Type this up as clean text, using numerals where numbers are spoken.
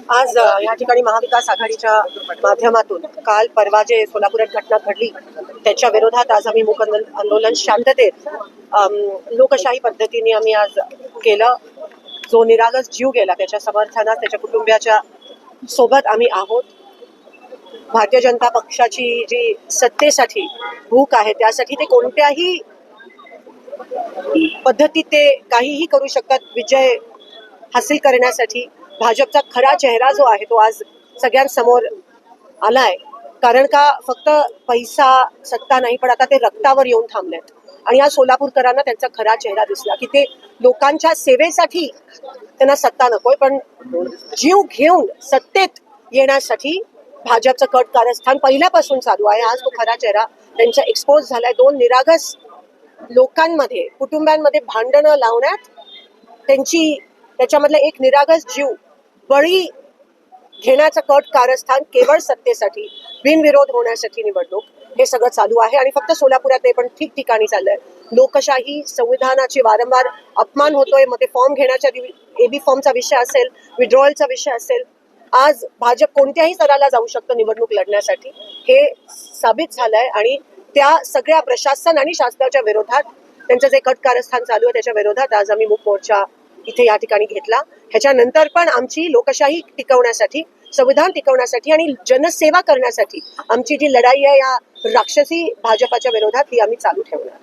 आज या ठिकाणी महाविकास आघाडीच्या माध्यमातून काल परवा जे सोलापुरात घटना घडली त्याच्या विरोधात आज आम्ही मूक आंदोलन शांततेत लोकशाही पद्धतीने आम्ही आज केलं. जो निरागस जीव गेला त्याच्या समर्थनात त्याच्या कुटुंबियाच्या सोबत आम्ही आहोत. भारतीय जनता पक्षाची जी सत्तेसाठी भूक आहे त्यासाठी ते कोणत्याही पद्धतीत ते काहीही करू शकतात. विजय हासिल करण्यासाठी भाजपचा खरा चेहरा जो आहे तो आज सगळ्यांसमोर आलाय. कारण का फक्त पैसा सत्ता नाही, पण आता ते रक्तावर येऊन थांबलेत आणि या सोलापूरकरांना त्यांचा खरा चेहरा दिसला की ते लोकांच्या सेवेसाठी त्यांना सत्ता नकोय, पण जीव घेऊन सत्तेत येण्यासाठी भाजपचं कट कारस्थान पहिल्यापासून चालू आहे. आज तो खरा चेहरा त्यांचा एक्सपोज झालाय. दोन निरागस लोकांमध्ये कुटुंबांमध्ये भांडणं लावण्यात त्याच्यामधला एक निरागस जीव बळी घेण्याचं कट कारस्थान केवळ सत्तेसाठी बिनविरोध होण्यासाठी निवडणूक हे सगळं चालू आहे. आणि फक्त सोलापुरात नाही पण ठिकठिकाणी चाललंय. लोकशाही संविधानाची वारंवार अपमान होतोय. मग ते फॉर्म घेण्याच्या एबी फॉर्मचा विषय असेल, विड्रॉयलचा विषय असेल, आज भाजप कोणत्याही स्तराला जाऊ शकतं निवडणूक लढण्यासाठी हे साबित झालंय. आणि त्या सगळ्या प्रशासन आणि शासनाच्या विरोधात त्यांचं जे कट कारस्थान चालू आहे त्याच्या विरोधात आज आम्ही मूक मोर्चा इथे या ठिकाणी घेतला. ह्याच्यानंतर पण आमची लोकशाही टिकवण्यासाठी, संविधान टिकवण्यासाठी आणि जनसेवा करण्यासाठी आमची जी लढाई आहे या राक्षसी भाजपाच्या विरोधात ती आम्ही चालू ठेवणार.